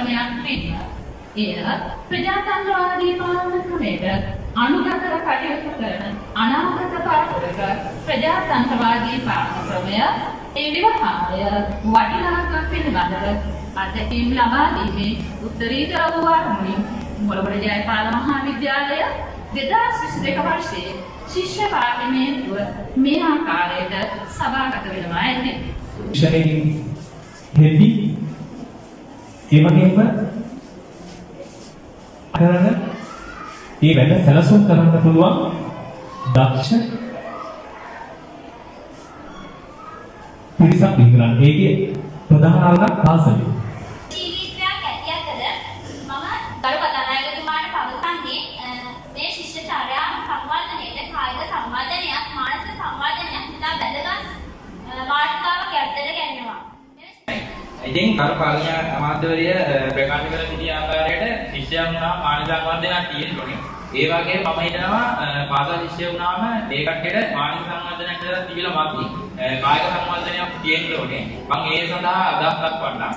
ක්‍රමයක් වීම. එය ප්‍රජාතන්ත්‍රවාදී පාලන ක්‍රමයට අනුගතව කටයුතු කරන අනාගත පරපුරක ප්‍රජාතන්ත්‍රවාදී පාලන ක්‍රමය ඒ විවහාරය වටිනාකම් පිළිබඳව අත්දැකීම් ලබා දීමේ උත්තරීතර වූ අරමුණින් මොළබඩ ජයපාල මහාවිද්‍යාලය 2022 වර්ෂයේ ශිෂ්‍ය පාර්ලිමේන්තුව මේ ආකාරයට සභාගත වෙනවා ඇති. ශරීරින් හෙදි ඒ වගේම කරන මේ වැඩ සැලසුම් කරන්න පුළුවන් දක්ෂ පිරිසක් ඉන්නවා. ඒකේ ප්‍රධාන අරමුණ පාසලේ. ජීවිතයක් ඇතියකද මම ගරු කතානායකතුමාට පවසන්නේ මේ ශිෂ්ටාචාරය සංවර්ධනයේ කායික සංවර්ධනයක් මානසික සංවර්ධනයක් ඉතා වැදගත් මාතෘකාවක් යටතට ගැනෙනවා. ඉතින් කරුපාලනීය අමාත්‍යවරිය ප්‍රකාශ කළ සිටි ආකාරයට ශිෂ්‍යයන් වුණා මානසික සංවර්ධනයක් තියෙන්නේ. ඒ වගේම මම හිතනවා පාසල් ශිෂ්‍ය වුණාම ඒ කට්ටියට මානසික සංවර්ධනයක් කියලා තිබිලා මදි. කායික සංවර්ධනයක් තියෙන්න ඕනේ. මම ඒ සඳහා අදහස් දක්වන්නම්.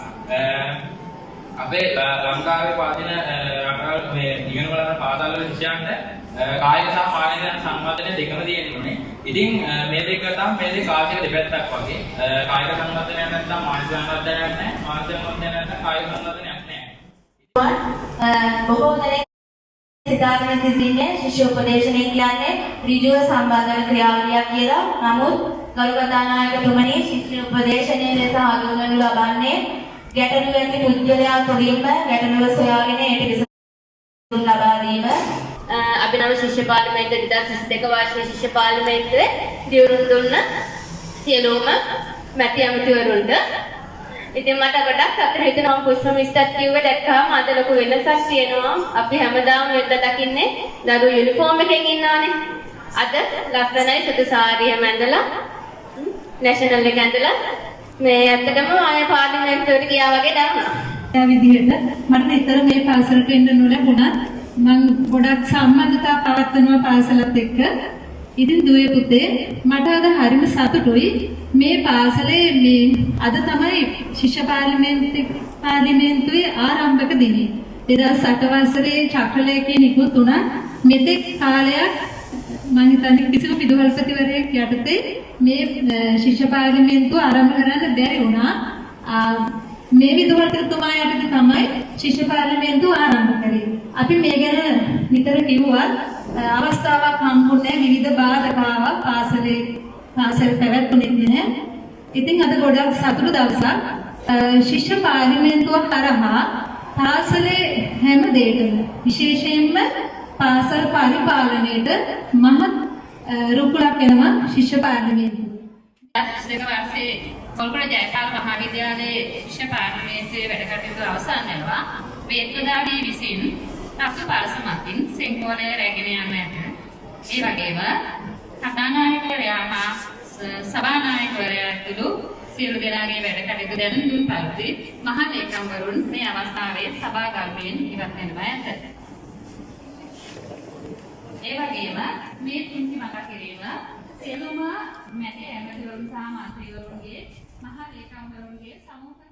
අපේ ලංකාවේ පවතින රටවල් මේ ඉගෙන ගන්න පාසල් වල ශිෂ්‍යයන්ට කායික සහ මානසික සංවර්ධනය දෙකම තියෙන්න ඕනේ. ඉතින් මේ දෙක තමයි මේ දෙක කාර්යයක දෙපැත්තක් වගේ. කායික සංවර්ධනයක් නැත්නම් මානසික සංවර්ධනයක් නැහැ. මානසික සංවර්ධනයක් නැත්නම් කායික සංවර්ධනයක් නැහැ. බොහෝ දෙනෙක් සිතාගෙන සිටින්නේ ශිෂ්‍ය උපදේශනය කියන්නේ ඍජුව සම්බන්ධන ක්‍රියාවලියක් කියලා. නමුත් ගරු කතානායකතුමනි ශිෂ්‍ය උපදේශනය ලෙස හඳුන්වනු ලබන්නේ ගැටලු ඇති පුද්ගලයා තුළින්ම ගැටලුව සොයාගෙන ඒට විසඳුම් ලබා දීම. අභිනව ශිෂ්‍ය පාර්ලිමේන්තුව 2022 වර්ෂයේ ශිෂ්‍ය පාර්ලිමේන්තුවේ දියුණු දුන්න සියලුම මැති ඇමතිවරුන්ට ඉතින් මට ගොඩක් සතුටු හිතෙනවා පුෂ්ප මිස්ටර් කිව්වේ දැක්කම අද ලොකු වෙනසක් තියෙනවා. අපි හැමදාම වෙද්ද දකින්නේ දරු යුනිෆෝම් එකෙන් ඉන්නවානේ. අද ලස්සනයි සුදු සාරිය මැඳලා නැෂනල් එක ඇඳලා මේ ඇත්තටම ආය පාර්ලිමේන්තුවට ගියා වගේ දැනුණා. ඒ විදිහට මට නිතර මේ පාසලට එන්න නොලැබුණා. මම ගොඩක් සම්බන්ධතා පවත්වනවා පාසලත් එක්ක. ඉතින් දුවේ පුතේ මට අද හරිම සතුටුයි මේ පාසලේ මේ අද තමයි ශිෂ්‍ය පාර්ලිමේන්තුවේ ආරම්භක දිනේ. 2008 වසරේ චක්‍රලේඛයේ නිකුත් වුණා. මෙතෙක් කාලයක් මම හිතන්නේ කිසිම විදුහල්පතිවරයෙක් යටතේ මේ ශිෂ්‍ය පාර්ලිමේන්තුව ආරම්භ කරන්න බැරි වුණා. මේ විදුහල්පතිතුමා යටතේ තමයි ශිෂ්‍ය පාර්ලිමේන්තුව ආරම්භ කරේ. අපි මේ ගැන නිතර කිව්වා අවස්ථාවක් හම්බුනේ විවිධ බාධකාවක් පාසල පැවැත්ුණේ නැහැ. ඉතින් අද ගොඩක් සතුටු දවසක් ශිෂ්‍ය පාර්ලිමේන්තුව කරහා පාසලේ හැම දෙයකම විශේෂයෙන්ම පාසල් පරිපාලනයට මහත් රුකුලක් වෙනවා ශිෂ්‍ය පාර්ලිමේන්තුව. 2022 වර්ෂයේ කොළඹ ජයපාල මහාවිද්‍යාලයේ ශිෂ්‍ය පාර්ලිමේන්තුවේ වැඩ කටයුතු අවසන් වෙනවා. වේත්වදාඩිය විසින් තත්ත්ව පරසමකින් සෙන්කෝලය රැගෙන යනු ඇත. ඒ වගේම කතානායකවරයා හා සභානායකවරයා ඇතුළු සියලු දෙනාගේ වැඩ කටයුතු දැනුම් දුන් පරිදි මහා ලේකම්වරුන් මේ අවස්ථාවේ සභාගර්භයෙන් ඉවත් වෙනවා ඇත. ඒ වගේම මේ තුන්ති මතක් කිරීම සියලුම මැති ඇමතිවරුන් සහ මන්ත්‍රීවරුන්ගේ මහා ලේකම්වරුන්ගේ සමූහ